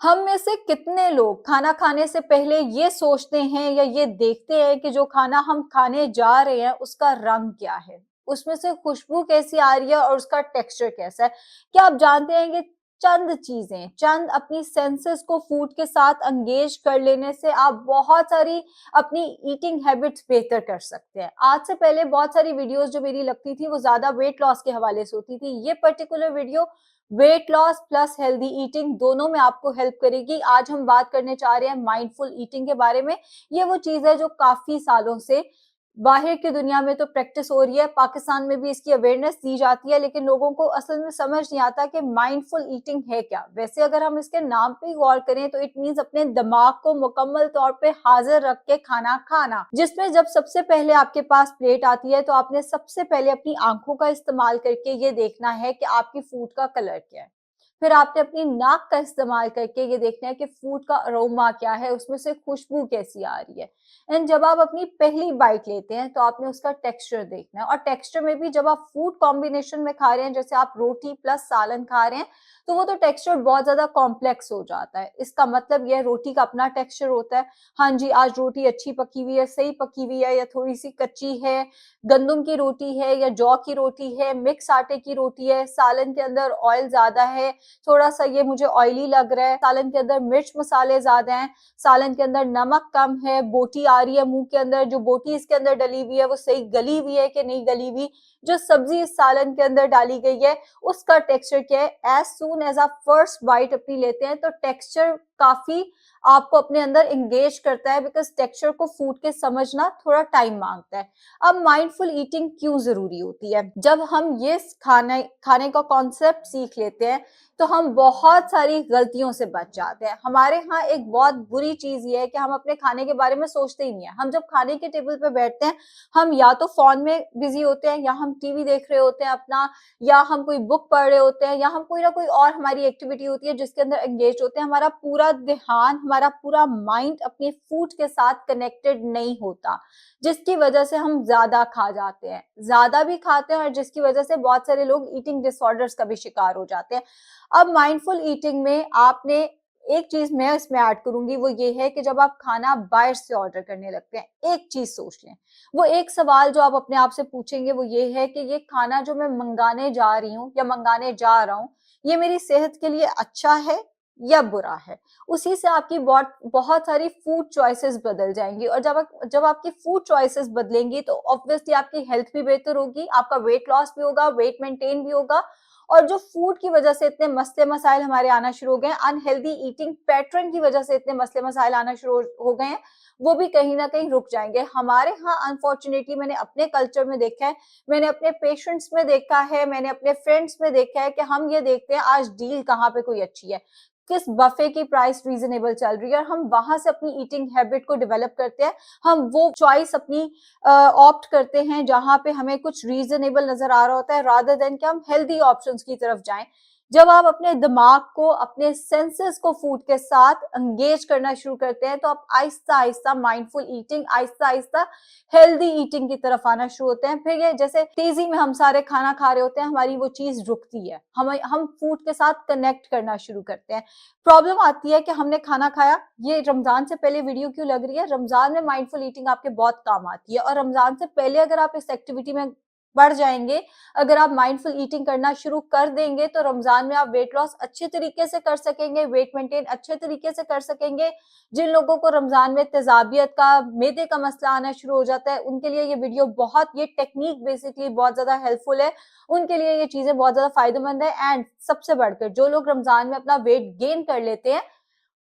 हम में से कितने लोग खाना खाने से पहले ये सोचते हैं या ये देखते हैं कि जो खाना हम खाने जा रहे हैं उसका रंग क्या है, उसमें से खुशबू कैसी आ रही है और उसका टेक्सचर कैसा है? क्या आप जानते हैं कि चंद अपनी सेंसेस को फूड के साथ एंगेज कर लेने से आप बहुत सारी अपनी ईटिंग हैबिट्स बेहतर कर सकते हैं। आज से पहले बहुत सारी वीडियोस जो मेरी लगती थी वो ज्यादा वेट लॉस के हवाले से होती थी। ये particular video weight loss plus healthy eating दोनों में आपको हेल्प करेगी। आज हम बात करने चाह रहे हैं माइंडफुल ईटिंग के बारे में। ये वो चीज है जो काफी सालों से बाहर की दुनिया में तो प्रैक्टिस हो रही है, पाकिस्तान में भी इसकी अवेयरनेस दी जाती है, लेकिन लोगों को असल में समझ नहीं आता कि माइंडफुल ईटिंग है क्या। वैसे अगर हम इसके नाम पे गौर करें तो इट मींस अपने दिमाग को मुकम्मल तौर पे हाजिर रख के खाना खाना, जिसमें जब सबसे पहले आपके पास प्लेट आती है तो आपने सबसे पहले अपनी आंखों का इस्तेमाल करके ये देखना है कि आपकी फूड का कलर क्या है। फिर आपने अपनी नाक का इस्तेमाल करके ये देखना है कि फूड का अरोमा क्या है, उसमें से खुशबू कैसी आ रही है। एंड जब आप अपनी पहली बाइट लेते हैं तो आपने उसका टेक्सचर देखना है, और टेक्सचर में भी जब आप फूड कॉम्बिनेशन में खा रहे हैं, जैसे आप रोटी प्लस सालन खा रहे हैं, तो वो तो टेक्सचर बहुत ज्यादा कॉम्प्लेक्स हो जाता है। इसका मतलब यह रोटी का अपना टेक्सचर होता है। हाँ जी, आज रोटी अच्छी पकी हुई है, सही पकी हुई है, या थोड़ी सी कच्ची है, गंदुम की रोटी है या जौ की रोटी है, मिक्स आटे की रोटी है, सालन के अंदर ऑयल ज्यादा है, थोड़ा सा ये मुझे ऑयली लग रहा है, सालन के अंदर मिर्च मसाले ज्यादा हैं, सालन के अंदर नमक कम है, बोटी आ रही है मुंह के अंदर, जो बोटी इसके अंदर डली हुई है वो सही गली हुई है कि नहीं गली हुई, जो सब्जी इस सालन के अंदर डाली गई है उसका टेक्सचर क्या है। एज सून एज आप फर्स्ट बाइट अपनी लेते हैं तो टेक्सचर काफी आपको अपने अंदर एंगेज करता है, बिकॉज टेक्सचर को फूड के समझना थोड़ा टाइम मांगता है। अब माइंडफुल ईटिंग क्यों जरूरी होती है? जब हम ये खाने का कॉन्सेप्ट सीख लेते हैं तो हम बहुत सारी गलतियों से बच जाते हैं। हमारे यहाँ एक बहुत बुरी चीज ये है कि हम अपने खाने के बारे में सोचते ही नहीं है। हम जब खाने के टेबल पे बैठते हैं, हम या तो फोन में बिजी होते हैं, या हम टीवी देख रहे होते हैं अपना, या हम कोई बुक पढ़ रहे होते हैं, या हम कोई ना कोई और हमारी एक्टिविटी होती है जिसके अंदर एंगेज होते हैं। हमारा पूरा ध्यान, हमारा पूरा माइंड अपने फूड के साथ कनेक्टेड नहीं होता, जिसकी वजह से हम ज्यादा खा जाते हैं, ज्यादा भी खाते हैं, और जिसकी वजह से बहुत सारे लोग ईटिंग डिसऑर्डर्स का भी शिकार हो जाते हैं। अब माइंडफुल ईटिंग में आपने एक चीज मैं इसमें ऐड करूंगी, वो ये है कि जब आप खाना बाहर से ऑर्डर करने लगते हैं, एक चीज सोच लें। वो एक सवाल जो आप अपने आप से पूछेंगे वो ये है कि ये खाना जो मैं मंगाने जा रही हूँ या मंगाने जा रहा हूँ, ये मेरी सेहत के लिए अच्छा है या बुरा है। उसी से आपकी बहुत बहुत सारी फूड चॉइसेस बदल जाएंगी, और जब आपकी फूड चॉइसेस बदलेंगी तो ऑब्वियसली आपकी हेल्थ भी बेहतर होगी, आपका वेट लॉस भी होगा, वेट मेंटेन भी होगा। और जो फूड की वजह से इतने मसले मसाइल हमारे आना शुरू हो गए हैं, अनहेल्दी ईटिंग पैटर्न की वजह से इतने मसले मसाइल आना शुरू हो गए हैं, वो भी कहीं ना कहीं रुक जाएंगे। हमारे यहाँ अनफॉर्चुनेटली मैंने अपने कल्चर में देखा है, मैंने अपने पेशेंट्स में देखा है, मैंने अपने फ्रेंड्स में देखा है कि हम ये देखते हैं आज डील कहाँ पे कोई अच्छी है, किस बफे की प्राइस रीजनेबल चल रही है, और हम वहां से अपनी ईटिंग हैबिट को डेवलप करते हैं। हम वो चॉइस अपनी ऑप्ट करते हैं जहां पे हमें कुछ रीजनेबल नजर आ रहा होता है, रादर देन कि हम हेल्दी ऑप्शंस की तरफ जाएं। जब आप अपने दिमाग को, अपने सेंसेस को फूड के साथ एंगेज करना शुरू करते हैं तो आप Aahista Aahista mindful eating, Aahista Aahista healthy eating की तरफ आना शुरू होते हैं। फिर ये जैसे तेजी में हम सारे खाना खा रहे होते हैं, हमारी वो चीज रुकती है, हम फूड के साथ कनेक्ट करना शुरू करते हैं। प्रॉब्लम आती है कि हमने खाना खाया, ये रमजान से पहले वीडियो क्यों लग रही है, रमजान में माइंडफुल ईटिंग आपके बहुत काम आती है, और रमजान से पहले अगर आप इस एक्टिविटी में बढ़ जाएंगे, अगर आप माइंडफुल ईटिंग करना शुरू कर देंगे तो रमजान में आप वेट लॉस अच्छे तरीके से कर सकेंगे, वेट मेंटेन अच्छे तरीके से कर सकेंगे। जिन लोगों को रमजान में तेजाबियत का, मैदे का मसला आना शुरू हो जाता है, उनके लिए ये वीडियो बहुत, ये टेक्निक बेसिकली बहुत ज्यादा हेल्पफुल है, उनके लिए ये चीजें बहुत ज्यादा फायदेमंद है। एंड सबसे बढ़कर जो लोग रमजान में अपना वेट गेन कर लेते हैं,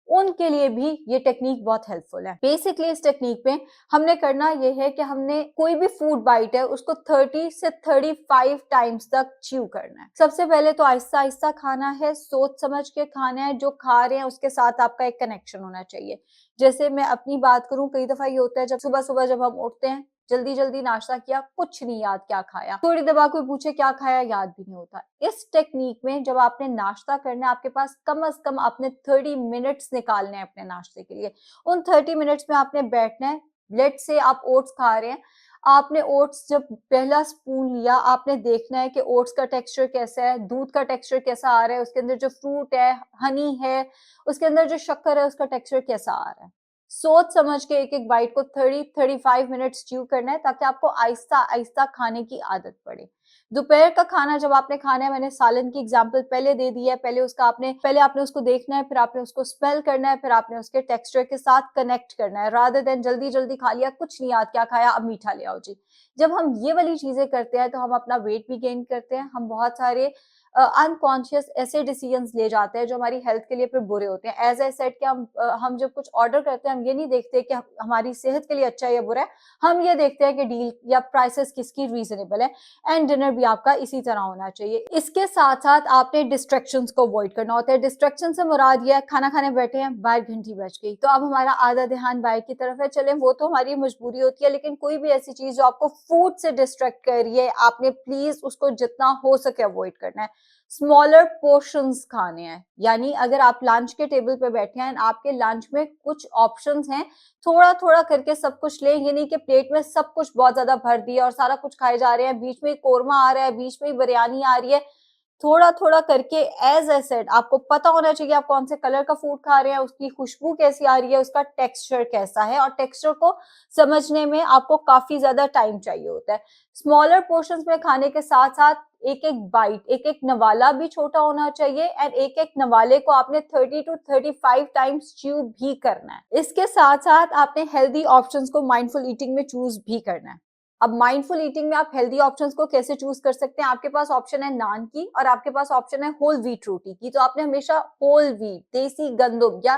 उनके लिए भी ये टेक्निक बहुत हेल्पफुल है। बेसिकली इस टेक्निक पे हमने करना ये है कि हमने कोई भी फूड बाइट है उसको 30 से 35 टाइम्स तक च्यू करना है। सबसे पहले तो आहिस्ता आहिस्ता खाना है, सोच समझ के खाना है, जो खा रहे हैं उसके साथ आपका एक कनेक्शन होना चाहिए। जैसे मैं अपनी बात करूं, कई दफा ये होता है जब सुबह सुबह जब हम उठते हैं, जल्दी जल्दी नाश्ता किया, कुछ नहीं याद क्या खाया, थोड़ी देर बाद कोई पूछे क्या खाया, याद भी नहीं होता। इस टेक्निक में जब आपने नाश्ता करना है, आपके पास कम से कम आपने 30 मिनट्स निकालने हैं अपने नाश्ते के लिए। उन 30 मिनट्स में आपने बैठना है। लेट से आप ओट्स खा रहे हैं, आपने ओट्स जब पहला स्पून लिया, आपने देखना है कि ओट्स का टेक्सचर कैसा है, दूध का टेक्सचर कैसा आ रहा है, उसके अंदर जो फ्रूट है, हनी है, उसके अंदर जो शक्कर है, उसका टेक्सचर कैसा आ रहा है। सोच समझ के एक-एक बाइट को 30-35 मिनट्स च्यू करना है, ताकि आपको आहिस्ता-आहिस्ता खाने की आदत पड़े। दोपहर का खाना जब आपने खाना है, मैंने सालन की एग्जांपल पहले दे दी है, पहले आपने उसको देखना है, फिर आपने उसको स्मेल करना है, फिर आपने उसके टेक्सचर के साथ कनेक्ट करना है, रादर देन जल्दी-जल्दी खा लिया, कुछ नहीं याद क्या खाया, अब मीठा ले आओ जी। जब हम ये वाली चीजें करते हैं तो हम अपना वेट भी गेन करते हैं, हम बहुत सारे अनकॉन्शियस ऐसे डिसीजंस ले जाते हैं जो हमारी हेल्थ के लिए फिर बुरे होते हैं। एज आई सेड कि हम जब कुछ ऑर्डर करते हैं, हम ये नहीं देखते कि हमारी सेहत के लिए अच्छा है या बुरा है, हम ये देखते हैं कि डील या प्राइसेस किसकी रीजनेबल है। एंड डिनर भी आपका इसी तरह होना चाहिए। इसके साथ साथ आपने डिस्ट्रैक्शंस को अवॉइड करना होता है। डिस्ट्रैक्शन से मुराद ये है, खाना खाने बैठे हैं, बाहर घंटी बज गई, तो अब हमारा आधा ध्यान बाहर की तरफ है। चले, वो तो हमारी मजबूरी होती है, लेकिन कोई भी ऐसी चीज जो आपको फूड से डिस्ट्रैक्ट कर रही है, आपने प्लीज उसको जितना हो सके अवॉइड करना है। स्मॉलर पोर्शंस खाने हैं, यानी अगर आप लंच के टेबल पे बैठे हैं, आपके लंच में कुछ ऑप्शंस हैं, थोड़ा थोड़ा करके सब कुछ लें। ये नहीं कि प्लेट में सब कुछ बहुत ज्यादा भर दिया और सारा कुछ खाए जा रहे हैं, बीच में कोरमा आ रहा है, बीच में बिरयानी आ रही है। थोड़ा थोड़ा करके, एज ए सेड, आपको पता होना चाहिए आप कौन से कलर का फूड खा रहे हैं, उसकी खुशबू कैसी आ रही है, उसका टेक्सचर कैसा है, और टेक्सचर को समझने में आपको काफी ज्यादा टाइम चाहिए होता है। स्मॉलर पोर्शंस में खाने के साथ साथ एक एक बाइट, एक एक नवाला भी छोटा होना चाहिए, एंड एक एक नवाले को आपने 30 to 35 टाइम्स च्यू भी करना है। इसके साथ साथ आपने हेल्दी ऑप्शंस को माइंडफुल ईटिंग में चूज भी करना है। अब माइंडफुल ईटिंग में आप हेल्दी ऑप्शंस को कैसे चूज कर सकते हैं? आपके पास ऑप्शन है नान की और आपके पास ऑप्शन है होल व्हीट रोटी की। तो आपने हमेशा होल व्हीट, देसी गंदुम या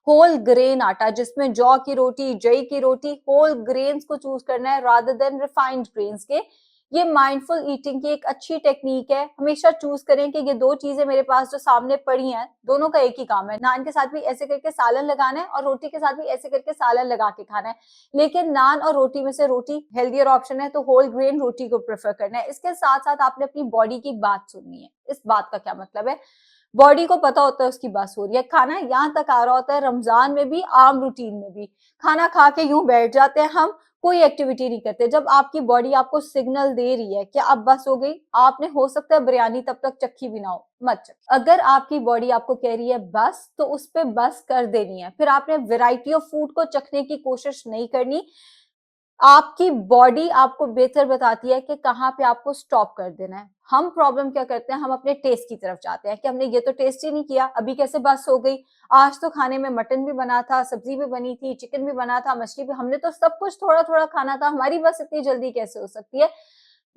होल ग्रेन आटा, जिसमें जौ की रोटी, जई की रोटी, होल ग्रेन्स को चूज करना है रादर देन रिफाइंड ग्रेन्स के। ये माइंडफुल ईटिंग की एक अच्छी टेक्निक है। हमेशा चूज करें कि ये दो चीजें मेरे पास जो सामने पड़ी हैं, दोनों का एक ही काम है। नान के साथ भी ऐसे करके सालन लगाना है और रोटी के साथ भी ऐसे करके सालन लगा के खाना है। लेकिन नान और रोटी में से रोटी हेल्दियर ऑप्शन है, तो होल ग्रेन रोटी को प्रेफर करना है। इसके साथ साथ आपने अपनी बॉडी की बात सुननी है। इस बात का क्या मतलब है? बॉडी को पता होता है उसकी बस हो रही है, खाना यहाँ तक आ रहा होता है, रमजान में भी, आम रूटीन में भी। खाना खा के यूं बैठ जाते हैं हम, कोई एक्टिविटी नहीं करते। जब आपकी बॉडी आपको सिग्नल दे रही है कि अब बस हो गई, आपने हो सकता है बिरयानी तब तक चक्की भी ना हो, मत चख। अगर आपकी बॉडी आपको कह रही है बस, तो उस पे बस कर देनी है। फिर आपने वैरायटी ऑफ फूड को चखने की कोशिश नहीं करनी। आपकी बॉडी आपको बेहतर बताती है कि कहाँ पे आपको स्टॉप कर देना है। हम प्रॉब्लम क्या करते हैं, हम अपने टेस्ट की तरफ जाते हैं कि हमने ये तो टेस्ट ही नहीं किया, अभी कैसे बस हो गई। आज तो खाने में मटन भी बना था, सब्जी भी बनी थी, चिकन भी बना था, मछली भी, हमने तो सब कुछ थोड़ा थोड़ा खाना था, हमारी बस इतनी जल्दी कैसे हो सकती है?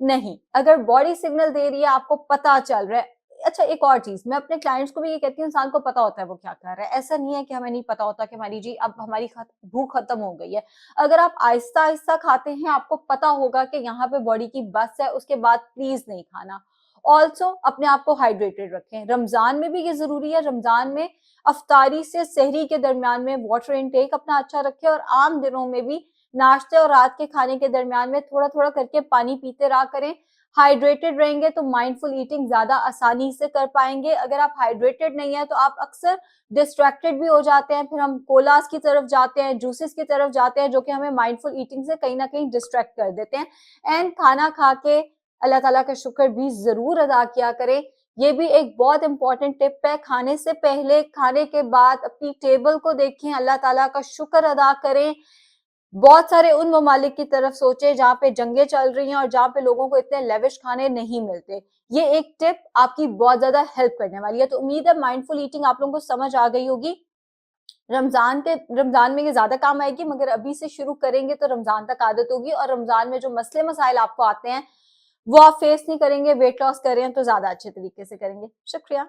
नहीं, अगर बॉडी सिग्नल दे रही है, आपको पता चल रहा है। अच्छा, एक और चीज मैं अपने क्लाइंट्स को भी ये कहती हूँ, इंसान को पता होता है वो क्या कर रहा है। ऐसा नहीं है कि हमें नहीं पता होता कि हमारी जी अब हमारी भूख खत्म हो गई है। अगर आप आहिस्ता आहिस्ता खाते हैं, आपको पता होगा कि यहाँ पे बॉडी की बस है, उसके बाद प्लीज नहीं खाना। ऑल्सो अपने आप को हाइड्रेटेड रखें। रमजान में भी ये जरूरी है। रमजान में अफ्तारी से सहरी के दरमियान में वाटर इनटेक अपना अच्छा रखें, और आम दिनों में भी नाश्ते और रात के खाने के दरमियान में थोड़ा थोड़ा करके पानी पीते रहा करें। हाइड्रेटेड रहेंगे तो माइंडफुल ईटिंग ज्यादा आसानी से कर पाएंगे। अगर आप हाइड्रेटेड नहीं है तो आप अक्सर डिस्ट्रैक्टेड भी हो जाते हैं, फिर हम कोलास की तरफ जाते हैं, जूसेस की तरफ जाते हैं, जो कि हमें माइंडफुल ईटिंग से कहीं ना कहीं डिस्ट्रैक्ट कर देते हैं। एंड खाना खा के अल्लाह ताला का शुक्र भी जरूर अदा किया करें। ये भी एक बहुत इंपॉर्टेंट टिप है। खाने से पहले, खाने के बाद अपनी टेबल को देखें, अल्लाह ताला का शुक्र अदा करें। बहुत सारे उन ममालिक की तरफ सोचे जहां पे जंगें चल रही हैं और जहां पे लोगों को इतने लेविश खाने नहीं मिलते। ये एक टिप आपकी बहुत ज्यादा हेल्प करने वाली है। तो उम्मीद है माइंडफुल ईटिंग आप लोगों को समझ आ गई होगी। रमजान में ये ज्यादा काम आएगी, मगर अभी से शुरू करेंगे तो रमजान तक आदत होगी, और रमजान में जो मसले मसाइल आपको आते हैं वो आप फेस नहीं करेंगे। वेट लॉस कर रहे हैं तो ज्यादा अच्छे तरीके से करेंगे। शुक्रिया।